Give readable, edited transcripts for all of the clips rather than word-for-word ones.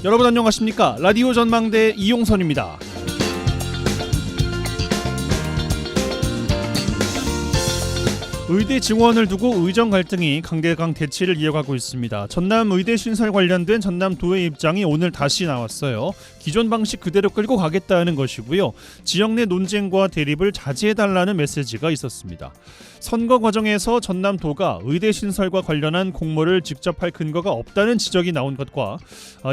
여러분 안녕하십니까? 라디오 전망대 이용선입니다. 의대 증원을 두고 의정 갈등이 강대강 대치를 이어가고 있습니다. 전남 의대 신설 관련된 전남도의 입장이 오늘 다시 나왔어요. 기존 방식 그대로 끌고 가겠다는 것이고요. 지역 내 논쟁과 대립을 자제해달라는 메시지가 있었습니다. 선거 과정에서 전남도가 의대 신설과 관련한 공모를 직접 할 근거가 없다는 지적이 나온 것과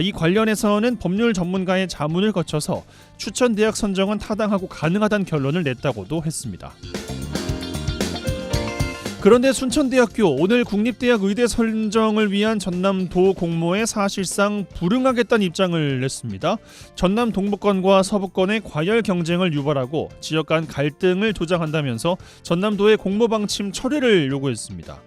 이 관련해서는 법률 전문가의 자문을 거쳐서 추천 대학 선정은 타당하고 가능하다는 결론을 냈다고도 했습니다. 그런데 순천대학교 오늘 국립대학 의대 선정을 위한 전남도 공모에 사실상 불응하겠다는 입장을 냈습니다. 전남 동부권과 서부권의 과열 경쟁을 유발하고 지역 간 갈등을 조장한다면서 전남도의 공모 방침 철회를 요구했습니다.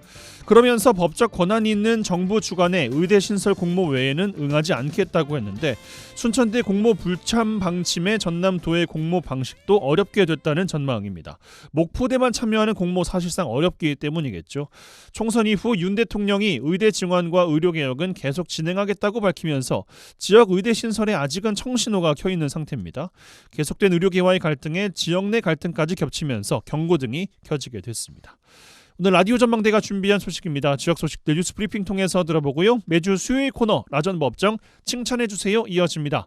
그러면서 법적 권한이 있는 정부 주관의 의대 신설 공모 외에는 응하지 않겠다고 했는데 순천대 공모 불참 방침에 전남도의 공모 방식도 어렵게 됐다는 전망입니다. 목포대만 참여하는 공모 사실상 어렵기 때문이겠죠. 총선 이후 윤 대통령이 의대 증원과 의료개혁은 계속 진행하겠다고 밝히면서 지역 의대 신설에 아직은 청신호가 켜있는 상태입니다. 계속된 의료계와의 갈등에 지역 내 갈등까지 겹치면서 경고등이 켜지게 됐습니다. 오늘 라디오 전망대가 준비한 소식입니다. 지역 소식들 뉴스 브리핑 통해서 들어보고요. 매주 수요일 코너 라전 법정 칭찬해주세요 이어집니다.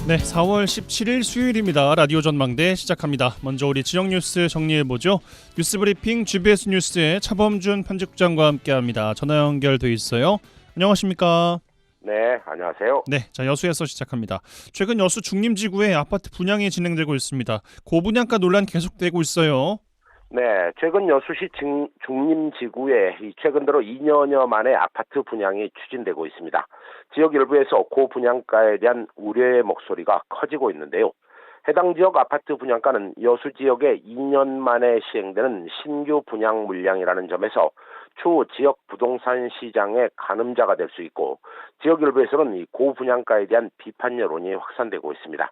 네, 4월 17일 수요일입니다. 라디오 전망대 시작합니다. 먼저 우리 지역 뉴스 정리해보죠. 뉴스 브리핑 GBS 뉴스의 차범준 편집국장과 함께합니다. 전화 연결돼 있어요. 안녕하십니까? 네, 안녕하세요. 네, 자 여수에서 시작합니다. 최근 여수 중림지구에 아파트 분양이 진행되고 있습니다. 고분양가 논란 계속되고 있어요. 네, 최근 여수시 중림지구에 최근 들어 2년여 만에 아파트 분양이 추진되고 있습니다. 지역 일부에서 고분양가에 대한 우려의 목소리가 커지고 있는데요. 해당 지역 아파트 분양가는 여수 지역에 2년 만에 시행되는 신규 분양 물량이라는 점에서 추후 지역 부동산 시장의 가늠자가 될 수 있고 지역 일부에서는 이 고분양가에 대한 비판 여론이 확산되고 있습니다.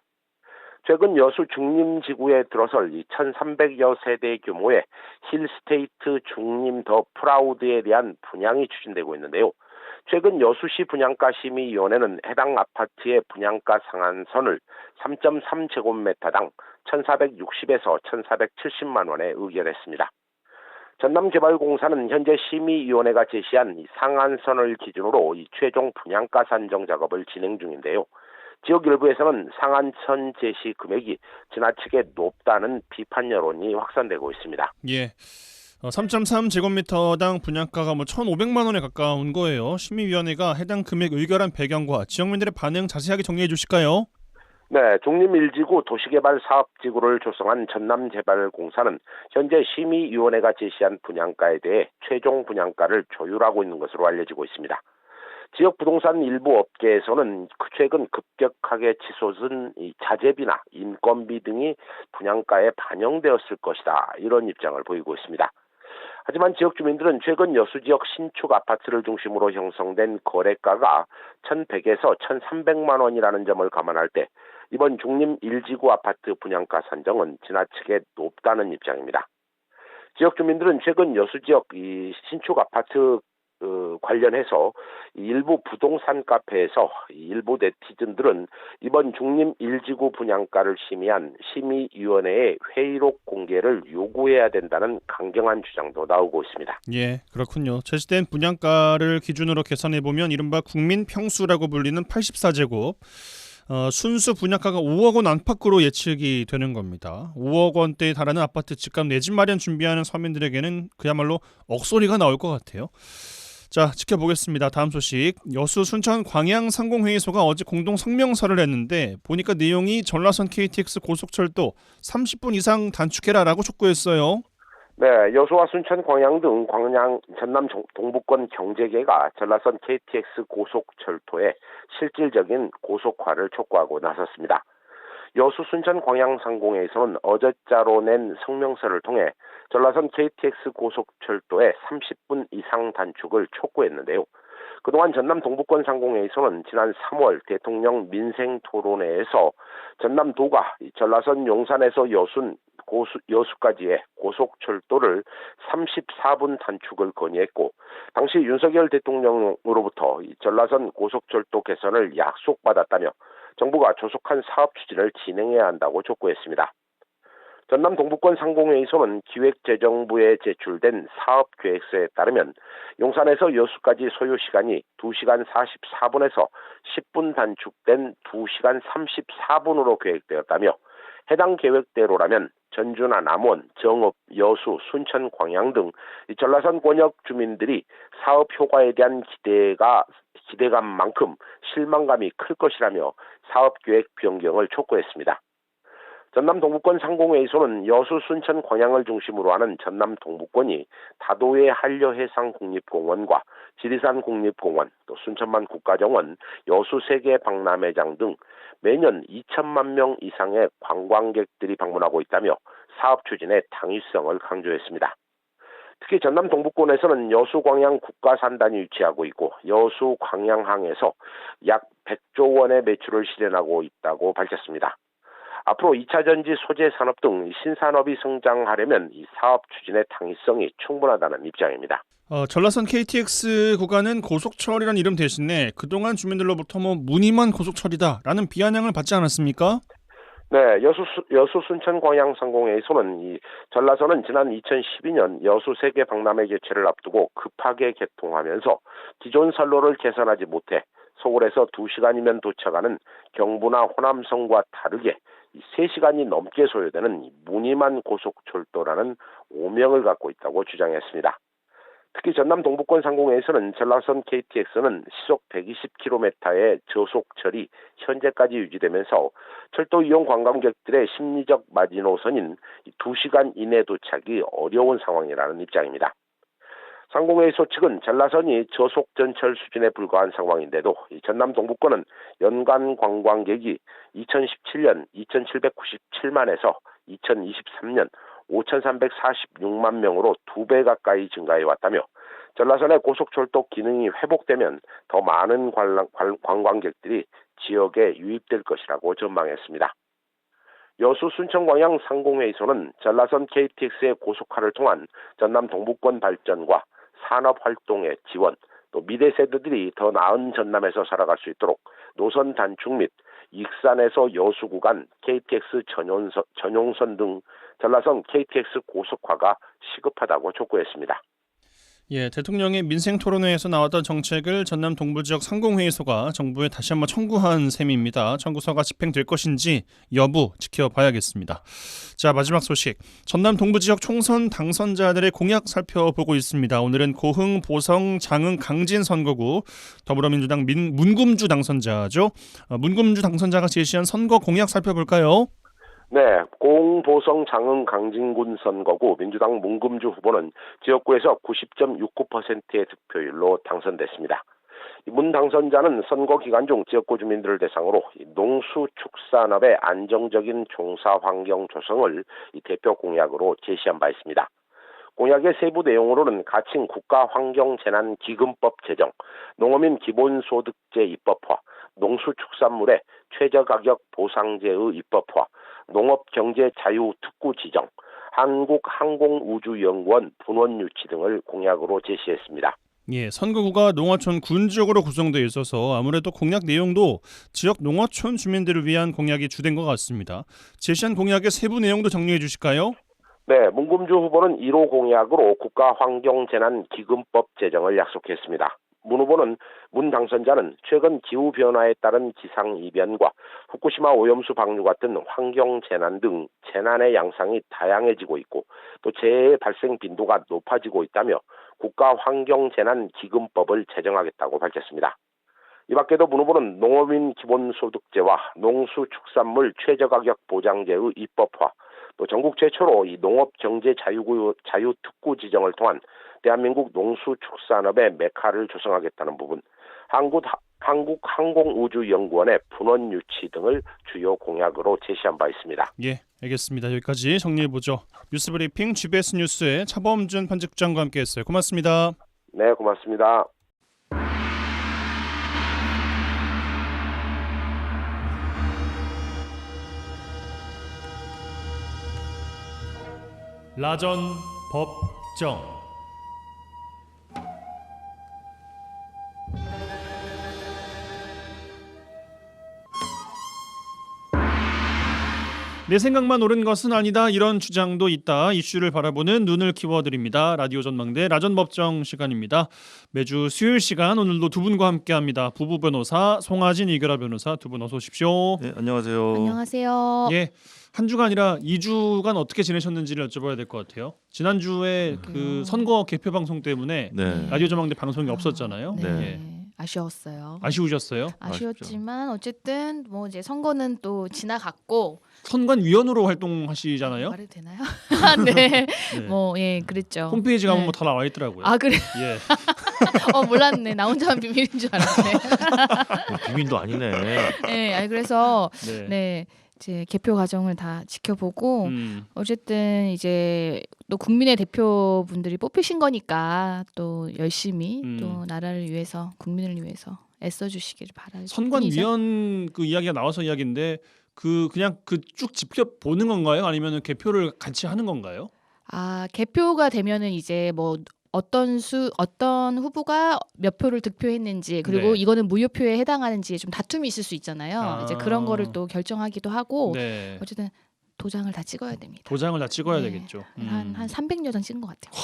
최근 여수 중림지구에 들어설 1,300여 세대 규모의 힐스테이트 중림 더 프라우드에 대한 분양이 추진되고 있는데요. 최근 여수시 분양가심의위원회는 해당 아파트의 분양가 상한선을 3.3제곱미터당 1,460에서 1,470만 원에 의결했습니다. 전남개발공사는 현재 심의위원회가 제시한 상한선을 기준으로 최종 분양가 산정 작업을 진행 중인데요. 지역 일부에서는 상한선 제시 금액이 지나치게 높다는 비판 여론이 확산되고 있습니다. 예, 3.3제곱미터당 분양가가 1,500만 원에 가까운 거예요. 심의위원회가 해당 금액 의결한 배경과 지역민들의 반응 자세하게 정리해 주실까요? 네, 중림 1지구 도시개발사업지구를 조성한 전남개발공사는 현재 심의위원회가 제시한 분양가에 대해 최종 분양가를 조율하고 있는 것으로 알려지고 있습니다. 지역 부동산 일부 업계에서는 최근 급격하게 치솟은 자재비나 인건비 등이 분양가에 반영되었을 것이다, 이런 입장을 보이고 있습니다. 하지만 지역 주민들은 최근 여수 지역 신축 아파트를 중심으로 형성된 거래가가 1,100에서 1,300만 원이라는 점을 감안할 때 이번 중림 1지구 아파트 분양가 산정은 지나치게 높다는 입장입니다. 지역 주민들은 최근 여수 지역 신축 아파트 관련해서 일부 부동산 카페에서 일부 네티즌들은 이번 중림 1지구 분양가를 심의한 심의위원회의 회의록 공개를 요구해야 된다는 강경한 주장도 나오고 있습니다. 예, 그렇군요. 제시된 분양가를 기준으로 계산해보면 이른바 국민평수라고 불리는 84제곱 순수 분양가가 5억 원 안팎으로 예측이 되는 겁니다. 5억 원대에 달하는 아파트 집값 내 집 마련 준비하는 서민들에게는 그야말로 억소리가 나올 것 같아요. 자, 지켜보겠습니다. 다음 소식. 여수 순천 광양 상공회의소가 어제 공동 성명서를 냈는데 보니까 내용이 전라선 KTX 고속철도 30분 이상 단축해라라고 촉구했어요. 네, 여수와 순천, 광양 등 전남 동부권 경제계가 전라선 KTX 고속철도의 실질적인 고속화를 촉구하고 나섰습니다. 여수, 순천, 광양 상공회의소는 어제자로 낸 성명서를 통해 전라선 KTX 고속철도의 30분 이상 단축을 촉구했는데요. 그동안 전남 동부권 상공회의소는 지난 3월 대통령 민생토론회에서 전남도가 전라선 용산에서 여순 여수까지의 고속철도를 34분 단축을 건의했고 당시 윤석열 대통령으로부터 이 전라선 고속철도 개선을 약속받았다며 정부가 조속한 사업 추진을 진행해야 한다고 촉구했습니다. 전남 동부권 상공회의소는 기획재정부에 제출된 사업계획서에 따르면 용산에서 여수까지 소요 시간이 2시간 44분에서 10분 단축된 2시간 34분으로 계획되었다며 해당 계획대로라면 전주나 남원, 정읍, 여수, 순천, 광양 등 전라선 권역 주민들이 사업 효과에 대한 기대감만큼 실망감이 클 것이라며 사업계획 변경을 촉구했습니다. 전남 동부권 상공회의소는 여수, 순천, 광양을 중심으로 하는 전남 동부권이 다도해 한려해상국립공원과 지리산 국립공원, 또 순천만 국가정원, 여수 세계 박람회장 등 매년 2천만 명 이상의 관광객들이 방문하고 있다며 사업 추진의 당위성을 강조했습니다. 특히 전남 동부권에서는 여수 광양 국가산단이 위치하고 있고 여수 광양항에서 약 100조 원의 매출을 실현하고 있다고 밝혔습니다. 앞으로 2차 전지 소재 산업 등 신산업이 성장하려면 이 사업 추진의 당위성이 충분하다는 입장입니다. 전라선 KTX 구간은 고속철이라는 이름 대신에 그동안 주민들로부터 무늬만 고속철이다라는 비아냥을 받지 않았습니까? 네, 여수 순천 광양 상공회의소는 이 전라선은 지난 2012년 여수 세계 박람회 개최를 앞두고 급하게 개통하면서 기존 선로를 개선하지 못해 서울에서 2시간이면 도착하는 경부나 호남선과 다르게 3시간이 넘게 소요되는 무늬만 고속철도라는 오명을 갖고 있다고 주장했습니다. 특히 전남 동부권 상공회에서는 전라선 KTX는 시속 120km의 저속철이 현재까지 유지되면서 철도 이용 관광객들의 심리적 마지노선인 2시간 이내 도착이 어려운 상황이라는 입장입니다. 상공회의소 측은 전라선이 저속전철 수준에 불과한 상황인데도 전남 동부권은 연간 관광객이 2017년 2,797만에서 2023년 5,346만 명으로 2배 가까이 증가해 왔다며 전라선의 고속철도 기능이 회복되면 더 많은 관광객들이 지역에 유입될 것이라고 전망했습니다. 여수 순천광양 상공회의소는 전라선 KTX의 고속화를 통한 전남 동부권 발전과 산업활동의 지원, 또 미래 세대들이 더 나은 전남에서 살아갈 수 있도록 노선 단축 및 익산에서 여수 구간 KTX 전용선 등 전라선 KTX 고속화가 시급하다고 촉구했습니다. 예, 대통령의 민생 토론회에서 나왔던 정책을 전남 동부지역 상공회의소가 정부에 다시 한번 청구한 셈입니다. 청구서가 집행될 것인지 여부 지켜봐야겠습니다. 자, 마지막 소식. 전남 동부지역 총선 당선자들의 공약 살펴보고 있습니다. 오늘은 고흥, 보성, 장흥, 강진 선거구 더불어민주당 문금주 당선자죠. 문금주 당선자가 제시한 선거 공약 살펴볼까요? 네, 고흥, 보성, 장흥, 강진군 선거구 민주당 문금주 후보는 지역구에서 90.69%의 득표율로 당선됐습니다. 문 당선자는 선거 기간 중 지역구 주민들을 대상으로 농수축산업의 안정적인 종사 환경 조성을 대표 공약으로 제시한 바 있습니다. 공약의 세부 내용으로는 가칭 국가환경재난기금법 제정, 농어민 기본소득제 입법화, 농수축산물의 최저가격 보상제의 입법화, 농업경제자유특구 지정, 한국항공우주연구원 분원 유치 등을 공약으로 제시했습니다. 예, 선거구가 농어촌 군 지역으로 구성되어 있어서 아무래도 공약 내용도 지역 농어촌 주민들을 위한 공약이 주된 것 같습니다. 제시한 공약의 세부 내용도 정리해 주실까요? 네, 문금주 후보는 1호 공약으로 국가환경재난기금법 제정을 약속했습니다. 문 당선자는 최근 기후변화에 따른 기상이변과 후쿠시마 오염수 방류 같은 환경재난 등 재난의 양상이 다양해지고 있고 또 재해의 발생 빈도가 높아지고 있다며 국가환경재난기금법을 제정하겠다고 밝혔습니다. 이 밖에도 문 후보는 농어민 기본소득제와 농수축산물 최저가격 보장제의 입법화, 또 전국 최초로 이 농업경제자유특구 지정을 통한 대한민국 농수축산업의 메카를 조성하겠다는 부분, 한국항공우주연구원의 분원 유치 등을 주요 공약으로 제시한 바 있습니다. 예, 알겠습니다. 여기까지 정리해보죠. 뉴스브리핑 GBS 뉴스의 차범준 편집장과 함께했어요. 고맙습니다. 네, 고맙습니다. 라전 법정. 내 생각만 옳은 것은 아니다. 이런 주장도 있다. 이슈를 바라보는 눈을 키워드립니다. 라디오 전망대 라전법정 시간입니다. 매주 수요일 시간 오늘도 두 분과 함께합니다. 부부 변호사 송하진 이결아 변호사 두 분 어서 오십시오. 네, 안녕하세요. 안녕하세요. 예, 한 주가 아니라 2주간 어떻게 지내셨는지를 여쭤봐야 될 것 같아요. 지난주에 그 선거 개표 방송 때문에 네. 라디오 전망대 방송이 없었잖아요. 네. 예. 아쉬웠어요. 아쉬우셨어요? 아쉬웠지만 어쨌든 뭐 이제 선거는 또 지나갔고 선관위원으로 활동하시잖아요. 말해도 되나요? 아, 네. 네. 뭐 예, 그랬죠. 홈페이지 가면 네. 뭐 다 나와 있더라고요. 아, 그래. 예. 몰랐네. 나 혼자만 비밀인 줄 알았네. 비밀도 아니네. 네, 아니 그래서 네. 네. 이제 개표 과정을 다 지켜보고 어쨌든 이제 또 국민의 대표분들이 뽑히신 거니까 또 열심히 또 나라를 위해서 국민을 위해서 애써주시기를 바라죠. 선관위원 그 이야기가 나와서 이야기인데 그냥 쭉 지켜보는 건가요? 아니면 개표를 같이 하는 건가요? 아, 개표가 되면은 이제 뭐 어떤 후보가 몇 표를 득표했는지 그리고 네. 이거는 무효표에 해당하는지 좀 다툼이 있을 수 있잖아요. 이제 그런 거를 또 결정하기도 하고 네. 어쨌든 도장을 다 찍어야 됩니다. 도장을 다 찍어야 네. 되겠죠. 한 300여 장 찍은 것 같아요.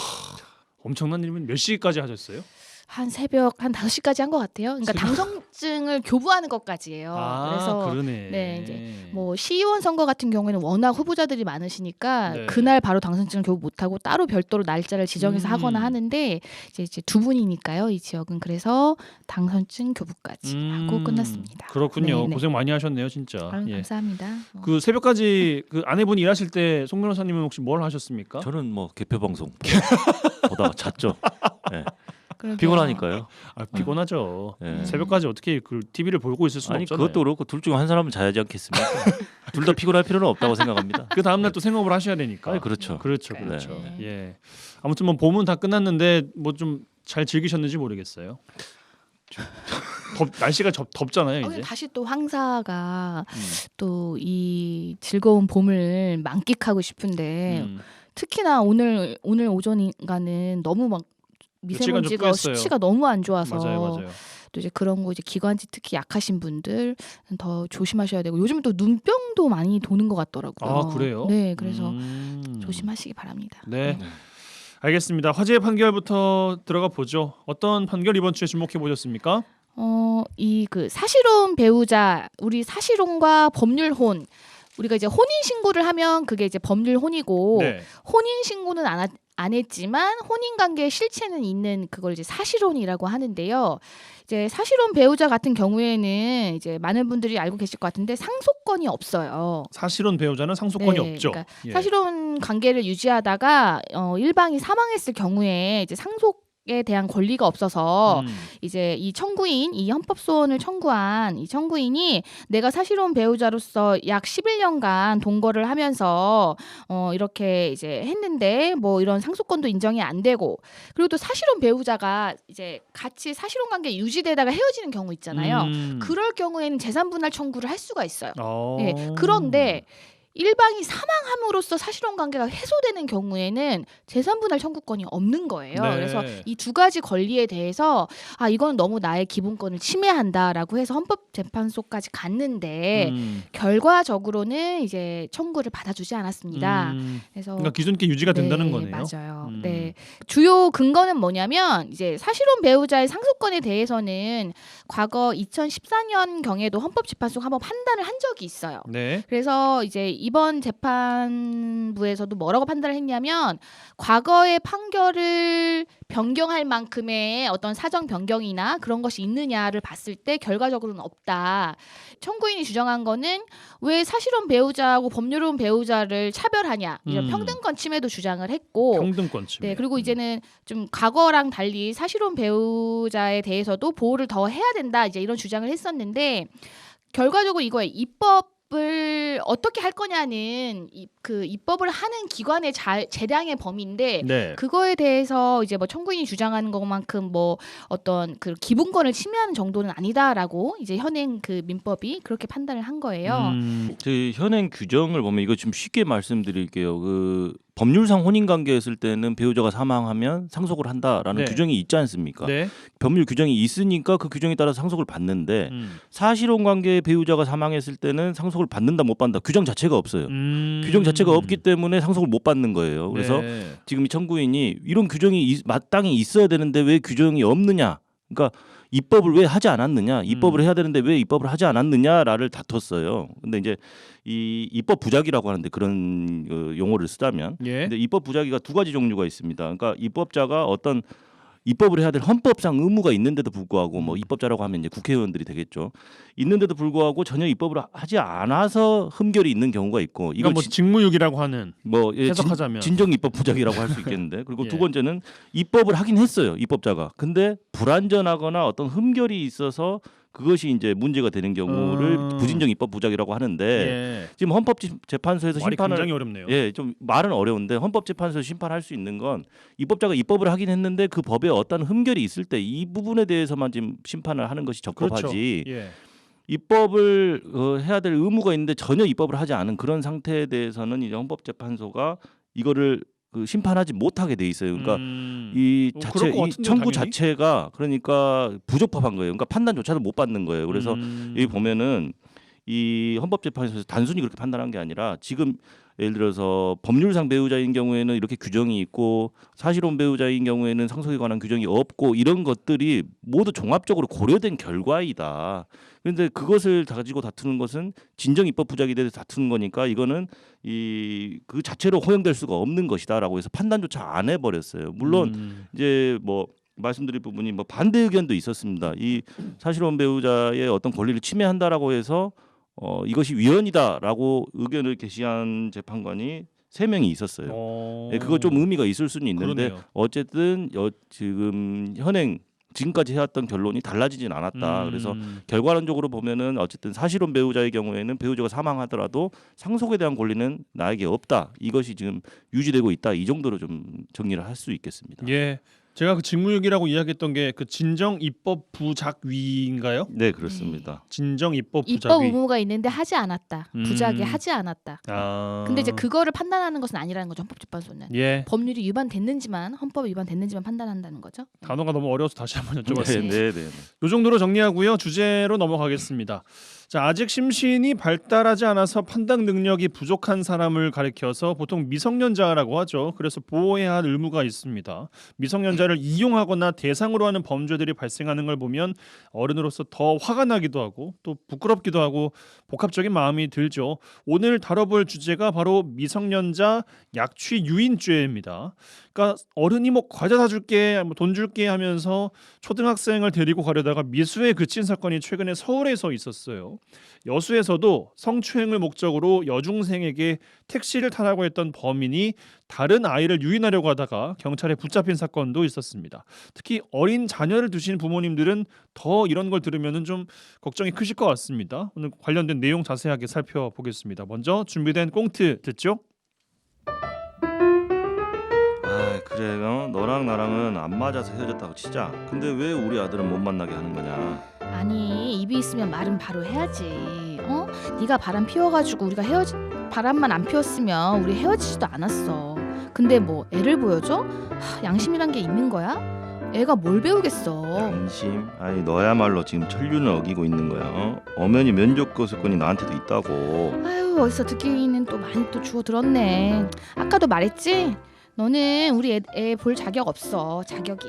엄청난 일이면 몇 시까지 하셨어요? 한 새벽 한 5시까지 한 것 같아요. 그러니까 당선증을 교부하는 것까지예요. 그래서 그러네. 네, 이제 뭐 시의원 선거 같은 경우에는 워낙 후보자들이 많으시니까 네. 그날 바로 당선증을 교부 못하고 따로 별도로 날짜를 지정해서 하거나 하는데 이제 두 분이니까요. 이 지역은 그래서 당선증 교부까지 하고 끝났습니다. 그렇군요. 네네. 고생 많이 하셨네요, 진짜. 아유, 예. 감사합니다. 그 새벽까지 그 아내분이 일하실 때 송 변호사님은 혹시 뭘 하셨습니까? 저는 뭐 개표 방송 보다가 잤죠. 네. 그러게요. 피곤하니까요. 피곤하죠. 네. 새벽까지 어떻게 그 TV를 보고 있을 수는 아니 없잖아요. 그것도 그렇고 둘 중 한 사람은 자야지 않겠습니까? 둘 다 피곤할 필요는 없다고 생각합니다. 그 다음 날 또 생업을 하셔야 되니까. 아니, 그렇죠. 그렇죠. 네. 그렇죠. 네. 예. 아무튼 뭐 봄은 다 끝났는데 뭐 좀 잘 즐기셨는지 모르겠어요. 날씨가 덥잖아요, 이제. 다시 또 황사가 또 이 즐거운 봄을 만끽하고 싶은데 특히나 오늘 오전인가는 너무 막 며칠간 좀 미세먼지가 꽤 했어요. 수치가 너무 안 좋아서 맞아요. 또 이제 그런 거 이제 기관지 특히 약하신 분들 더 조심하셔야 되고 요즘 또 눈병도 많이 도는 것 같더라고요. 아, 그래요? 네, 그래서 조심하시기 바랍니다. 네. 알겠습니다. 화제의 판결부터 들어가 보죠. 어떤 판결 이번 주에 주목해 보셨습니까? 이 그 사실혼 배우자, 우리 사실혼과 법률혼, 우리가 이제 혼인 신고를 하면 그게 이제 법률혼이고 네. 혼인 신고는 안 했지만 혼인 관계의 실체는 있는 그걸 이제 사실혼이라고 하는데요. 이제 사실혼 배우자 같은 경우에는 이제 많은 분들이 알고 계실 것 같은데 상속권이 없어요. 사실혼 배우자는 상속권이 네, 없죠. 그러니까 예. 사실혼 관계를 유지하다가 일방이 사망했을 경우에 이제 상속에 대한 권리가 없어서 이제 이 청구인, 이 헌법소원을 청구한 이 청구인이 내가 사실혼 배우자로서 약 11년간 동거를 하면서 이렇게 이제 했는데 뭐 이런 상속권도 인정이 안 되고 그리고 또 사실혼 배우자가 이제 같이 사실혼 관계 유지되다가 헤어지는 경우 있잖아요. 그럴 경우에는 재산 분할 청구를 할 수가 있어요. 네, 그런데 일방이 사망함으로써 사실혼 관계가 해소되는 경우에는 재산 분할 청구권이 없는 거예요. 네. 그래서 이 두 가지 권리에 대해서 이건 너무 나의 기본권을 침해한다라고 해서 헌법재판소까지 갔는데 결과적으로는 이제 청구를 받아주지 않았습니다. 그래서 그러니까 기존께 유지가 된다는 거네요. 맞아요. 네. 주요 근거는 뭐냐면 이제 사실혼 배우자의 상속권에 대해서는 과거 2014년 경에도 헌법재판소가 한번 판단을 한 적이 있어요. 네. 그래서 이제 이번 재판부에서도 뭐라고 판단을 했냐면 과거의 판결을 변경할 만큼의 어떤 사정 변경이나 그런 것이 있느냐를 봤을 때 결과적으로는 없다. 청구인이 주장한 거는 왜 사실혼 배우자하고 법률혼 배우자를 차별하냐. 이런 평등권 침해도 주장을 했고 평등권 침해. 네, 그리고 이제는 좀 과거랑 달리 사실혼 배우자에 대해서도 보호를 더 해야 된다. 이제 이런 주장을 했었는데 결과적으로 이거에 입법을 어떻게 할 거냐는 그 입법을 하는 기관의 재량의 범위인데 네. 그거에 대해서 이제 뭐 청구인이 주장하는 것만큼 뭐 어떤 그 기본권을 침해하는 정도는 아니다라고 이제 현행 그 민법이 그렇게 판단을 한 거예요. 그 현행 규정을 보면 이거 좀 쉽게 말씀드릴게요. 그 법률상 혼인 관계였을 때는 배우자가 사망하면 상속을 한다라는 네. 규정이 있지 않습니까? 네. 법률 규정이 있으니까 그 규정에 따라 상속을 받는데 사실혼 관계의 배우자가 사망했을 때는 상속을 받는다 못 받는다 규정 자체가 없어요. 규정 자체가 없기 때문에 상속을 못 받는 거예요. 그래서 네. 지금 이 청구인이 이런 규정이 마땅히 있어야 되는데 왜 규정이 없느냐? 그러니까 입법을 왜 하지 않았느냐? 입법을 해야 되는데 왜 입법을 하지 않았느냐를 다퉜어요. 근데 이제 이 입법 부작위라고 하는데 그런 용어를 쓰자면, 예. 근데 입법 부작위가 두 가지 종류가 있습니다. 그러니까 입법자가 어떤 입법을 해야 될 헌법상 의무가 있는데도 불구하고 뭐 입법자라고 하면 이제 국회의원들이 되겠죠. 있는데도 불구하고 전혀 입법을 하지 않아서 흠결이 있는 경우가 있고 이건 뭐 직무유기라고 하는 뭐 해석하자면 진정 입법 부작위라고 할 수 있겠는데 그리고 예. 두 번째는 입법을 하긴 했어요 입법자가 근데 불완전하거나 어떤 흠결이 있어서 그것이 이제 문제가 되는 경우를 부진정 입법 부작위라고 하는데 예. 지금 헌법재판소에서 말이 심판을 굉장히 어렵네요. 예, 좀 말은 어려운데 헌법재판소에서 심판할 수 있는 건 입법자가 입법을 하긴 했는데 그 법에 어떤 흠결이 있을 때 이 부분에 대해서만 지금 심판을 하는 것이 적법하지. 그렇죠. 예. 입법을 해야 될 의무가 있는데 전혀 입법을 하지 않은 그런 상태에 대해서는 이제 헌법재판소가 이거를 심판하지 못하게 돼 있어요. 그러니까 이 그럴 자체 것 이 같은데요, 청구 당연히? 자체가 그러니까 부적법한 거예요. 그러니까 판단조차도 못 받는 거예요. 그래서 여기 보면은 이 헌법재판소에서 단순히 그렇게 판단한 게 아니라 지금 예를 들어서 법률상 배우자인 경우에는 이렇게 규정이 있고 사실혼 배우자인 경우에는 상속에 관한 규정이 없고 이런 것들이 모두 종합적으로 고려된 결과이다. 그런데 그것을 가지고 다투는 것은 진정 입법 부작위에 대해서 다투는 거니까 이거는 그 자체로 허용될 수가 없는 것이다라고 해서 판단조차 안 해버렸어요. 물론 이제 뭐 말씀드릴 부분이 뭐 반대 의견도 있었습니다. 이 사실혼 배우자의 어떤 권리를 침해한다라고 해서 이것이 위헌이다라고 의견을 게시한 재판관이 3명이 있었어요. 예, 그거 좀 의미가 있을 수는 있는데 그러네요. 어쨌든 지금 지금까지 해왔던 결론이 달라지진 않았다. 그래서 결과론적으로 보면은 어쨌든 사실혼 배우자의 경우에는 배우자가 사망하더라도 상속에 대한 권리는 나에게 없다. 이것이 지금 유지되고 있다. 이 정도로 좀 정리를 할 수 있겠습니다. 예. 제가 그 직무유기라고 이야기했던 게 그 진정 입법 부작위인가요? 네, 그렇습니다. 진정 입법 입법 부작위. 의무가 있는데 하지 않았다. 부작위 하지 않았다. 아. 근데 이제 그거를 판단하는 것은 아니라는 거죠. 헌법재판소는. 예. 법률이 위반됐는지만 헌법이 위반됐는지만 판단한다는 거죠. 단어가 너무 어려워서 다시 한번 네, 여쭤봤습니다. 네, 네. 요 정도로 정리하고요. 주제로 넘어가겠습니다. 자, 아직 심신이 발달하지 않아서 판단 능력이 부족한 사람을 가리켜서 보통 미성년자라고 하죠. 그래서 보호해야 할 의무가 있습니다. 미성년자를 이용하거나 대상으로 하는 범죄들이 발생하는 걸 보면 어른으로서 더 화가 나기도 하고 또 부끄럽기도 하고 복합적인 마음이 들죠. 오늘 다뤄볼 주제가 바로 미성년자 약취 유인죄입니다. 그러니까 어른이 뭐 과자 사줄게, 뭐 돈 줄게 하면서 초등학생을 데리고 가려다가 미수에 그친 사건이 최근에 서울에서 있었어요. 여수에서도 성추행을 목적으로 여중생에게 택시를 타라고 했던 범인이 다른 아이를 유인하려고 하다가 경찰에 붙잡힌 사건도 있었습니다. 특히 어린 자녀를 두신 부모님들은 더 이런 걸 들으면 좀 걱정이 크실 것 같습니다. 오늘 관련된 내용 자세하게 살펴보겠습니다. 먼저 준비된 꽁트 듣죠? 아 그래 너랑 나랑은 안 맞아서 헤어졌다고 치자. 근데 왜 우리 아들은 못 만나게 하는 거냐? 아니 입이 있으면 말은 바로 해야지. 네가 바람 피워가지고 우리가 바람만 안 피웠으면 우리 헤어지지도 않았어. 근데 뭐 애를 보여줘? 양심이란 게 있는 거야? 애가 뭘 배우겠어. 양심? 아니 너야말로 지금 천륜을 어기고 있는 거야. 엄연히 면접 거스권이 나한테도 있다고. 아유 어디서 듣기는 또 많이 또 주워 들었네. 아까도 말했지? 너는 우리 애 볼 자격 없어. 자격이.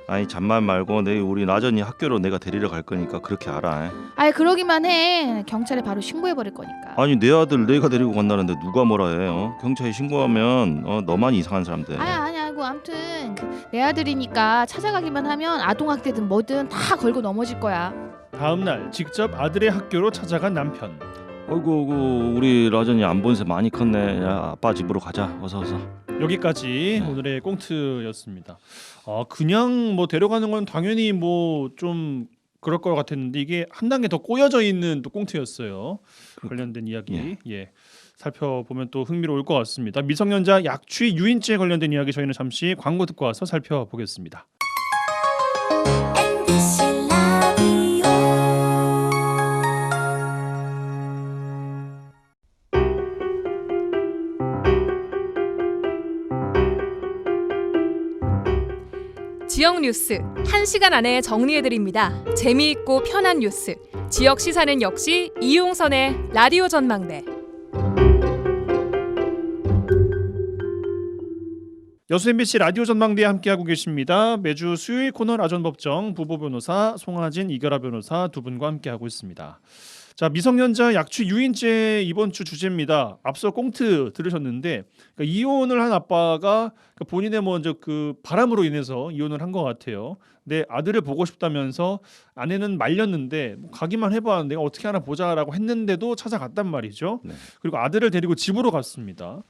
아니 잔말 말고 내일 우리 나전이 학교로 내가 데리러 갈 거니까 그렇게 알아. 아이 그러기만 해. 경찰에 바로 신고해버릴 거니까. 아니 내 아들 내가 데리고 간다는데 누가 뭐라 해? 경찰에 신고하면 너만 이상한 사람 돼. 아이고 아무튼 내 아들이니까 찾아가기만 하면 아동학대든 뭐든 다 걸고 넘어질 거야. 다음 날 직접 아들의 학교로 찾아간 남편. 어이구 우리 라전이 안 본 새 많이 컸네. 야 아빠 집으로 가자. 어서. 여기까지 오늘의 꽁트였습니다. 그냥 뭐 데려가는 건 당연히 뭐 좀 그럴 것 같았는데 이게 한 단계 더 꼬여져 있는 또 꽁트였어요. 관련된 이야기 살펴보면 또 흥미로울 것 같습니다. 미성년자 약취 유인죄 관련된 이야기 저희는 잠시 광고 듣고 와서 살펴보겠습니다. MBC 라디오 지역 뉴스 1시간 안에 정리해드립니다. 재미있고 편한 뉴스. 지역 시사는 역시 이용선의 라디오 전망대. 여수 MBC 라디오 전망대에 함께하고 계십니다. 매주 수요일 코너 라전법정 부보 변호사 송하진 이결아 변호사 두 분과 함께하고 있습니다. 자, 미성년자 약취 유인죄 이번 주 주제입니다. 앞서 꽁트 들으셨는데 그러니까 이혼을 한 아빠가 본인의 먼저 그 바람으로 인해서 이혼을 한 것 같아요. 내 아들을 보고 싶다면서 아내는 말렸는데 뭐 가기만 해봐 내가 어떻게 하나 보자라고 했는데도 찾아갔단 말이죠. 네. 그리고 아들을 데리고 집으로 갔습니다.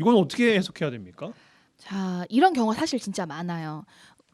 이건 어떻게 해석해야 됩니까? 자, 이런 경우가 사실 진짜 많아요.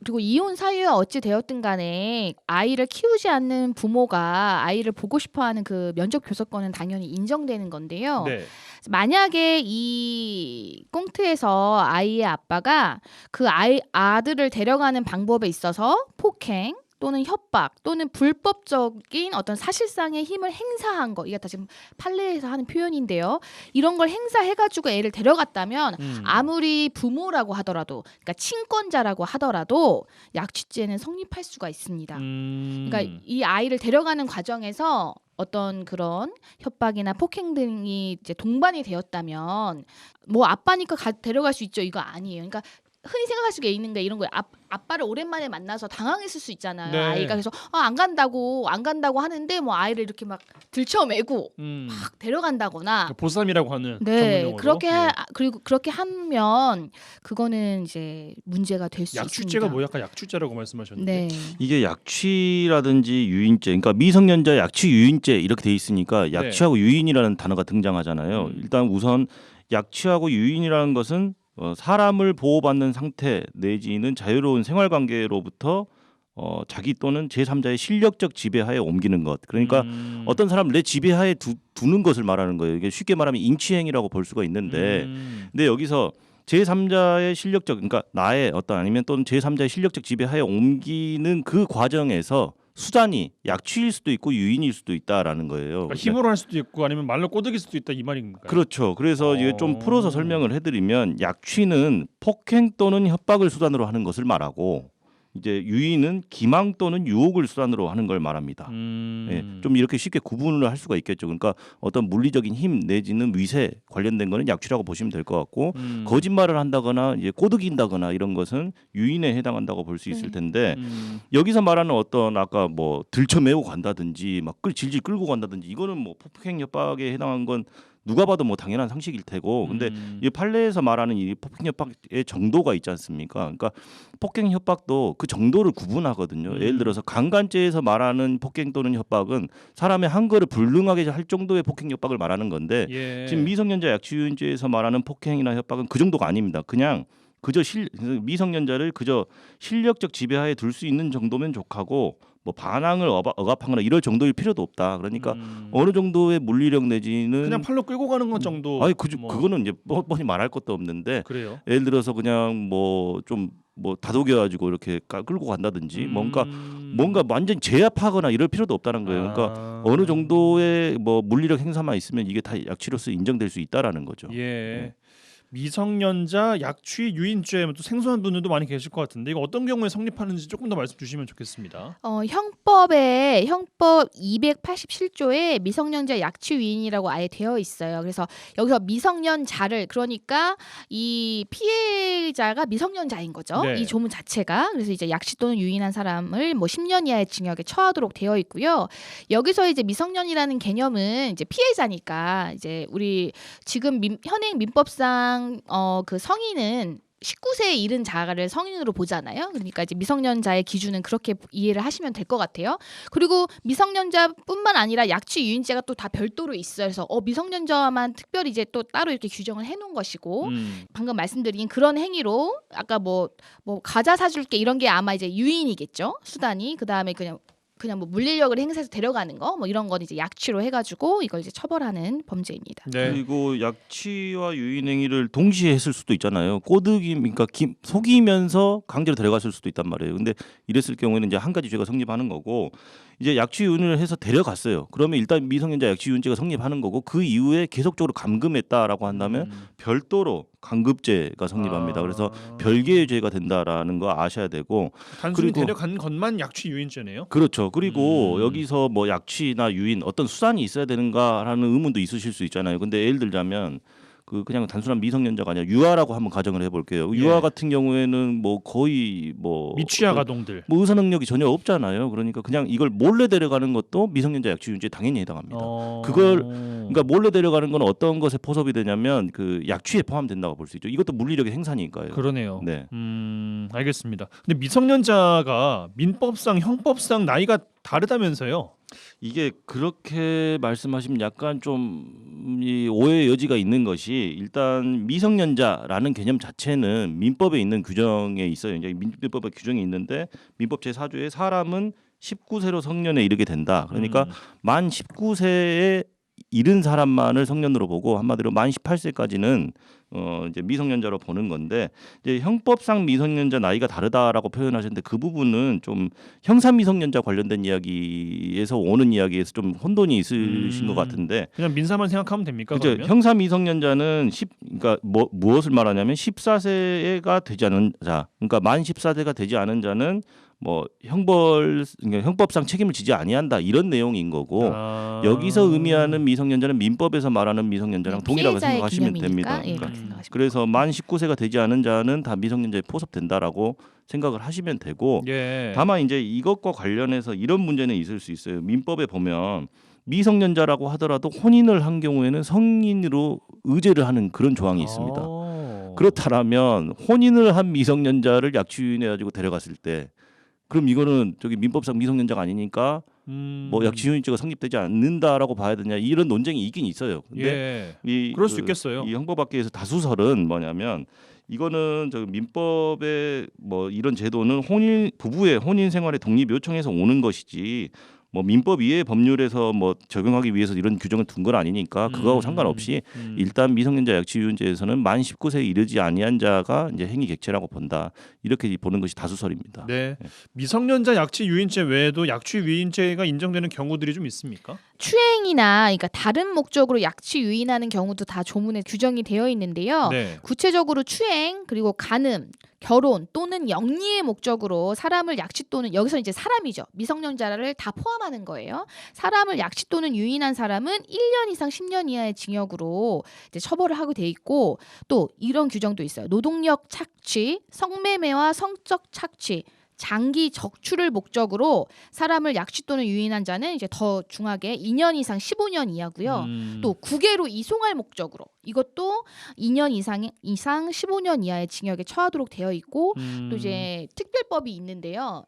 그리고 이혼 사유가 어찌 되었든 간에 아이를 키우지 않는 부모가 아이를 보고 싶어하는 그 면접 교섭권은 당연히 인정되는 건데요. 네. 만약에 이 꽁트에서 아이의 아빠가 그 아들을 데려가는 방법에 있어서 폭행 또는 협박 또는 불법적인 어떤 사실상의 힘을 행사한 거, 이게 다 지금 판례에서 하는 표현인데요. 이런 걸 행사해가지고 애를 데려갔다면 아무리 부모라고 하더라도, 그러니까 친권자라고 하더라도 약취죄는 성립할 수가 있습니다. 그러니까 이 아이를 데려가는 과정에서 어떤 그런 협박이나 폭행 등이 이제 동반이 되었다면 뭐 아빠니까 데려갈 수 있죠. 이거 아니에요. 그러니까 흔히 생각할 수가 있는 게 이런 거예요. 아빠를 오랜만에 만나서 당황했을 수 있잖아요. 네. 아이가 그래서 안 간다고 하는데 뭐 아이를 이렇게 막 들쳐매고 막 데려간다거나 보쌈이라고 하는 네, 전문용어로. 그렇게 예. 그리고 그렇게 하면 그거는 이제 문제가 될 수 있습니다. 약취죄가 뭐 약간 약취죄라고 말씀하셨는데. 네. 이게 약취라든지 유인죄, 그러니까 미성년자 약취 유인죄 이렇게 돼 있으니까 약취하고 유인이라는 단어가 등장하잖아요. 일단 우선 약취하고 유인이라는 것은 사람을 보호받는 상태 내지는 자유로운 생활관계로부터 자기 또는 제3자의 실력적 지배하에 옮기는 것. 그러니까 어떤 사람을 내 지배하에 두는 것을 말하는 거예요. 이게 쉽게 말하면 인치행위라고 볼 수가 있는데 근데 여기서 제3자의 실력적, 그러니까 나의 어떤 아니면 또는 제3자의 실력적 지배하에 옮기는 그 과정에서 수단이 약취일 수도 있고 유인일 수도 있다라는 거예요. 그러니까 힘으로 할 수도 있고 아니면 말로 꼬드길 수도 있다 이 말인가요? 그렇죠. 그래서 이게 좀 풀어서 설명을 해드리면 약취는 폭행 또는 협박을 수단으로 하는 것을 말하고 이제 유인은 기망 또는 유혹을 수단으로 하는 걸 말합니다. 예, 좀 이렇게 쉽게 구분을 할 수가 있겠죠. 그러니까 어떤 물리적인 힘 내지는 위세 관련된 거는 약취라고 보시면 될 것 같고 거짓말을 한다거나 이제 꼬드긴다거나 이런 것은 유인에 해당한다고 볼 수 있을 텐데 여기서 말하는 어떤 아까 뭐 들쳐매고 간다든지 막 질질 끌고 간다든지 이거는 뭐 폭행 협박에 해당한 건 누가 봐도 뭐 당연한 상식일 테고 근데 이 판례에서 말하는 이 폭행 협박의 정도가 있지 않습니까? 그러니까 폭행 협박도 그 정도를 구분하거든요. 예를 들어서 강간죄에서 말하는 폭행 또는 협박은 사람의 한거를 불능하게 할 정도의 폭행 협박을 말하는 건데 지금 미성년자 약취유인죄에서 말하는 폭행이나 협박은 그 정도가 아닙니다. 그냥 그저 미성년자를 그저 실력적 지배하에 둘 수 있는 정도면 족하고 뭐 반항을 억압하거나 이럴 정도일 필요도 없다. 그러니까 어느 정도의 물리력 내지는 그냥 팔로 끌고 가는 것 정도. 아니 그거는 이제 뻔히 말할 것도 없는데 그래요. 예를 들어서 그냥 뭐 좀 뭐 다독여가지고 이렇게 끌고 간다든지 뭔가 완전 제압하거나 이럴 필요도 없다는 거예요. 그러니까 어느 정도의 뭐 물리력 행사만 있으면 이게 다 약취로서 인정될 수 있다라는 거죠. 예. 미성년자 약취 유인죄 또 생소한 분들도 많이 계실 것 같은데 이거 어떤 경우에 성립하는지 조금 더 말씀 주시면 좋겠습니다. 형법 287조에 미성년자 약취 유인이라고 아예 되어 있어요. 그래서 여기서 미성년자를 그러니까 이 피해자가 미성년자인 거죠. 네. 이 조문 자체가. 그래서 이제 약취 또는 유인한 사람을 뭐 10년 이하의 징역에 처하도록 되어 있고요. 여기서 이제 미성년이라는 개념은 이제 피해자니까 이제 우리 지금 현행 민법상 그 성인은 19세에 이른 자가를 성인으로 보잖아요. 그러니까 이제 미성년자의 기준은 그렇게 이해를 하시면 될 것 같아요. 그리고 미성년자뿐만 아니라 약취 유인죄가 또 다 별도로 있어요. 그래서 미성년자만 특별히 이제 또 따로 이렇게 규정을 해놓은 것이고 방금 말씀드린 그런 행위로 아까 뭐 과자 사줄게 이런 게 아마 이제 유인이겠죠. 수단이. 그다음에 그냥 그냥 뭐 물리력을 행사해서 데려가는 거 뭐 이런 건 이제 약취로 해가지고 이걸 이제 처벌하는 범죄입니다. 네. 그리고 약취와 유인 행위를 동시에 했을 수도 있잖아요. 꼬드기 그러니까 속이면서 강제로 데려갔을 수도 있단 말이에요. 근데 이랬을 경우에는 이제 한 가지 죄가 성립하는 거고 이제 약취 유인을 해서 데려갔어요. 그러면 일단 미성년자 약취 유인죄가 성립하는 거고 그 이후에 계속적으로 감금했다라고 한다면 별도로 강급죄가 성립합니다. 그래서 별개의 죄가 된다라는 거 아셔야 되고 단순히 그리고- 데려간 것만 약취 유인죄네요. 그렇죠. 그리고 여기서 뭐 약취나 유인 어떤 수단이 있어야 되는가라는 의문도 있으실 수 있잖아요. 근데 예를 들자면 그냥 단순한 미성년자가 아니라 유아라고 한번 가정을 해볼게요. 예. 유아 같은 경우에는 뭐 거의 뭐 미취학 아동들. 뭐 의사 능력이 전혀 없잖아요. 그러니까 그냥 이걸 몰래 데려가는 것도 미성년자 약취유인죄에 당연히 해당합니다. 그걸 그러니까 몰래 데려가는 건 어떤 것에 포섭이 되냐면 그 약취에 포함된다고 볼 수 있죠. 이것도 물리력의 행사니까요. 그러네요. 네. 알겠습니다. 근데 미성년자가 민법상 형법상 나이가 다르다면서요? 이게 그렇게 말씀하시면 약간 좀 이 오해의 여지가 있는 것이 일단 미성년자라는 개념 자체는 민법에 있는 규정에 있어요. 이제 민법에 규정이 있는데 민법 제4조에 사람은 19세로 성년에 이르게 된다. 그러니까 만 19세에 이른 사람만을 성년으로 보고 한마디로 만 18세까지는 이제 미성년자로 보는 건데 이제 형법상 미성년자 나이가 다르다라고 표현하셨는데 그 부분은 좀 형사 미성년자 관련된 이야기에서 오는 이야기에서 좀 혼돈이 있으신 것 같은데 그냥 민사만 생각하면 됩니까? 이제 그러면? 형사 미성년자는 그러니까 무엇을 말하냐면 14세가 되지 않은 자, 그러니까 만 14세가 되지 않은 자는 뭐 그러니까 형법상 책임을 지지 아니한다 이런 내용인 거고 여기서 의미하는 미성년자는 민법에서 말하는 미성년자랑 동일하게 피해자의 생각하시면 개념이니까, 됩니다. 예, 그러니까 그렇게 생각하시면 그래서 만 19세가 되지 않은 자는 다 미성년자에 포섭된다라고 생각을 하시면 되고 예. 다만 이제 이것과 관련해서 이런 문제는 있을 수 있어요. 민법에 보면 미성년자라고 하더라도 혼인을 한 경우에는 성인으로 의제를 하는 그런 조항이 있습니다. 그렇다면 혼인을 한 미성년자를 약취유인해가지고 데려갔을 때 그럼 이거는 저기 민법상 미성년자가 아니니까 뭐 약취유인죄가 성립되지 않는다라고 봐야 되냐 이런 논쟁이 있긴 있어요. 근데 예. 그럴 수 있겠어요. 이 형법학계에서 다수설은 뭐냐면 이거는 저 민법의 뭐 이런 제도는 부부의 혼인 생활의 독립 요청에서 오는 것이지 뭐 민법 이외의 법률에서 뭐 적용하기 위해서 이런 규정을 둔 건 아니니까 그거하고 상관없이 일단 미성년자 약취유인죄에서는 만 19세에 이르지 아니한 자가 이제 행위 객체라고 본다 이렇게 보는 것이 다수설입니다. 네. 미성년자 약취 유인죄 외에도 약취 유인죄가 인정되는 경우들이 좀 있습니까? 추행이나 그러니까 다른 목적으로 약취 유인하는 경우도 다 조문에 규정이 되어 있는데요. 네. 구체적으로 추행 그리고 간음, 결혼 또는 영리의 목적으로 사람을 약취 또는 여기서 이제 사람이죠. 미성년자를 다 포함하는 거예요. 사람을 약취 또는 유인한 사람은 1년 이상 10년 이하의 징역으로 이제 처벌을 하게 돼 있고 또 이런 규정도 있어요. 노동력 착취, 성매매와 성적 착취, 장기 적출을 목적으로 사람을 약취 또는 유인한 자는 이제 더 중하게 2년 이상 15년 이하고요. 또 국외로 이송할 목적으로 이것도 2년 이상 15년 이하의 징역에 처하도록 되어 있고 또 이제 특별법이 있는데요.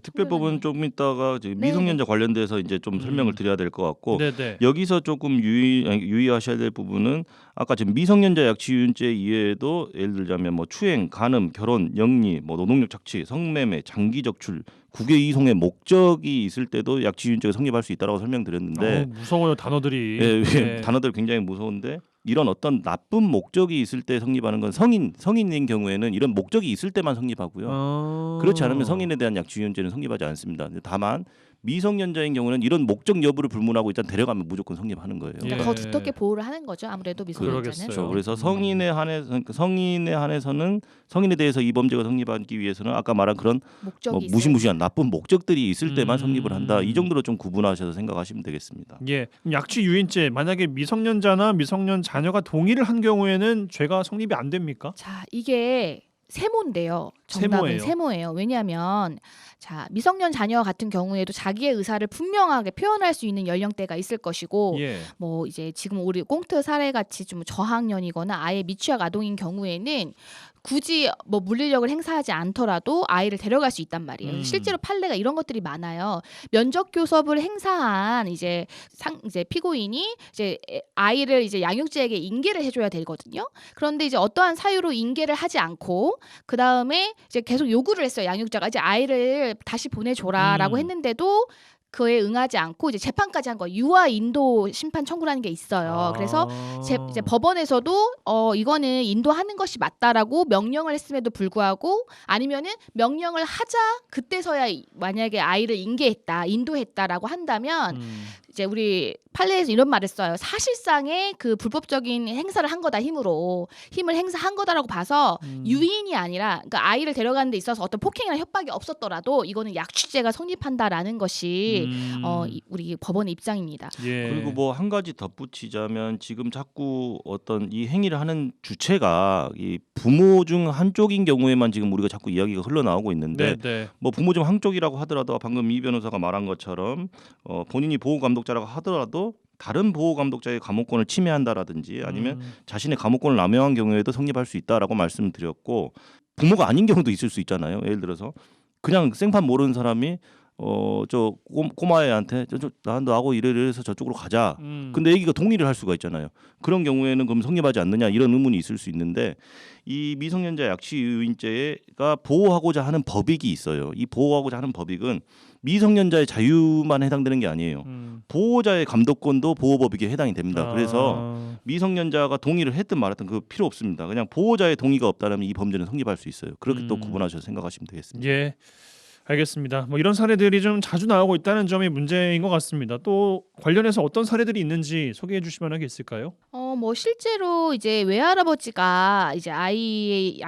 특별법은 조금 이따가 이제 미성년자 관련돼서 이제 좀 설명을 드려야 될 것 같고 네네. 여기서 조금 유의하셔야 될 부분은 아까 지금 미성년자 약취유인죄 이외에도 예를 들자면 뭐 추행, 간음, 결혼, 영리, 뭐 노동력 착취, 성매매, 장기 적출, 국외 이송의 목적이 있을 때도 약취유인죄가 성립할 수 있다라고 설명드렸는데 무서워요 단어들이. 예, 단어들 굉장히 무서운데 이런 어떤 나쁜 목적이 있을 때 성립하는 건 성인인 경우에는 이런 목적이 있을 때만 성립하고요. 그렇지 않으면 성인에 대한 약취유인죄는 성립하지 않습니다. 다만 미성년자인 경우는 이런 목적 여부를 불문하고 일단 데려가면 무조건 성립하는 거예요. 그러니까 더 두텁게 보호를 하는 거죠. 아무래도 미성년자는. 그러겠어요. 그렇죠. 그래서 성인에 한해서는 성인에 대해서 이 범죄가 성립하기 위해서는 아까 말한 그런 목적이 뭐 있어요. 무시무시한 나쁜 목적들이 있을 때만 성립을 한다. 이 정도로 좀 구분하셔서 생각하시면 되겠습니다. 예. 그럼 약취 유인죄 만약에 미성년자나 미성년 자녀가 동의를 한 경우에는 죄가 성립이 안 됩니까? 자, 이게 세모인데요. 정답은 세모예요. 왜냐하면 자 미성년 자녀 같은 경우에도 자기의 의사를 분명하게 표현할 수 있는 연령대가 있을 것이고 예. 뭐 이제 지금 우리 꽁트 사례 같이 좀 저학년이거나 아예 미취학 아동인 경우에는 굳이 뭐 물리력을 행사하지 않더라도 아이를 데려갈 수 있단 말이에요. 실제로 판례가 이런 것들이 많아요. 면접 교섭을 행사한 이제 피고인이 이제 아이를 이제 양육자에게 인계를 해줘야 되거든요. 그런데 이제 어떠한 사유로 인계를 하지 않고 그 다음에 이제 계속 요구를 했어요. 양육자가 이제 아이를 다시 보내줘라라고 했는데도 그에 응하지 않고 이제 재판까지 한 거예요. 유아 인도 심판 청구라는 게 있어요. 그래서 이제 법원에서도 이거는 인도하는 것이 맞다라고 명령을 했음에도 불구하고 아니면은 명령을 하자 그때서야 만약에 아이를 인도했다라고 한다면 이제 우리 판례에서 이런 말을 써요. 사실상의 그 불법적인 행사를 한 거다 힘을 행사한 거다라고 봐서 유인이 아니라 그러니까 아이를 데려가는 데 있어서 어떤 폭행이나 협박이 없었더라도 이거는 약취죄가 성립한다라는 것이 우리 법원의 입장입니다. 예. 그리고 뭐 한 가지 덧붙이자면 지금 자꾸 어떤 이 행위를 하는 주체가 이 부모 중 한쪽인 경우에만 지금 우리가 자꾸 이야기가 흘러나오고 있는데 네. 뭐 부모 중 한쪽이라고 하더라도 방금 이 변호사가 말한 것처럼 본인이 보호 감독자라고 하더라도 다른 보호 감독자의 감호권을 침해한다라든지 아니면 자신의 감호권을 남용한 경우에도 성립할 수 있다라고 말씀드렸고 부모가 아닌 경우도 있을 수 있잖아요. 예를 들어서 그냥 생판 모르는 사람이 저 꼬마애한테 나하고 이래서 저쪽으로 가자. 근데 애기가 동의를 할 수가 있잖아요. 그런 경우에는 그럼 성립하지 않느냐 이런 의문이 있을 수 있는데 이 미성년자 약취 유인죄가 보호하고자 하는 법익이 있어요. 이 보호하고자 하는 법익은 미성년자의 자유만 해당되는 게 아니에요. 보호자의 감독권도 보호법익에 해당이 됩니다. 그래서 미성년자가 동의를 했든 말았든 그 필요 없습니다. 그냥 보호자의 동의가 없다면 이 범죄는 성립할 수 있어요. 그렇게 또 구분하셔서 생각하시면 되겠습니다. 예. 알겠습니다. 뭐 이런 사례들이 좀 자주 나오고 있다는 점이 문제인 것 같습니다. 또 관련해서 어떤 사례들이 있는지 소개해 주실 만한 게 있을까요? 뭐 실제로 이제 외할아버지가 이제 아이의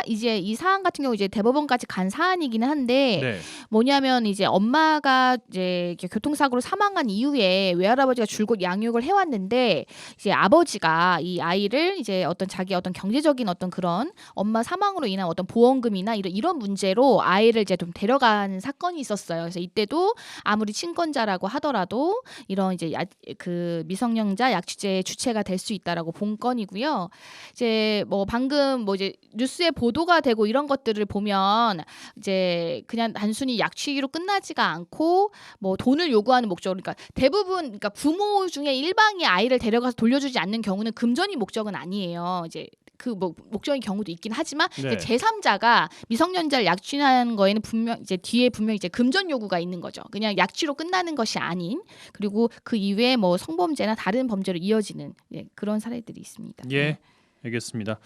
이제 이 사안 같은 경우 이제 대법원까지 간 사안이기는 한데 네. 뭐냐면 이제 엄마가 이제 교통사고로 사망한 이후에 외할아버지가 줄곧 양육을 해왔는데 이제 아버지가 이 아이를 이제 자기 어떤 경제적인 어떤 그런 엄마 사망으로 인한 어떤 보험금이나 이런 문제로 아이를 이제 좀 데려가는 사건이 있었어요. 그래서 이때도 아무리 친권자라고 하더라도 이런 이제 그 미성년자 약취죄의 주체가 될 수 있다라고 본 건이고요. 이제 뭐 방금 뭐 이제 뉴스에 보도가 되고 이런 것들을 보면 이제 그냥 단순히 약취로 끝나지가 않고 뭐 돈을 요구하는 목적으로 그러니까 대부분 그러니까 부모 중에 일방이 아이를 데려가서 돌려주지 않는 경우는 금전이 목적은 아니에요. 이제 그 뭐 목적인 경우도 있긴 하지만 네. 제3자가 미성년자를 약취하는 거에는 분명 이제 뒤에 분명 이제 금전 요구가 있는 거죠. 그냥 약취로 끝나는 것이 아닌 그리고 그 이외에 뭐 성범죄나 다른 범죄로 이어지는 그런 사례들이 있습니다. 예. 알겠습니다.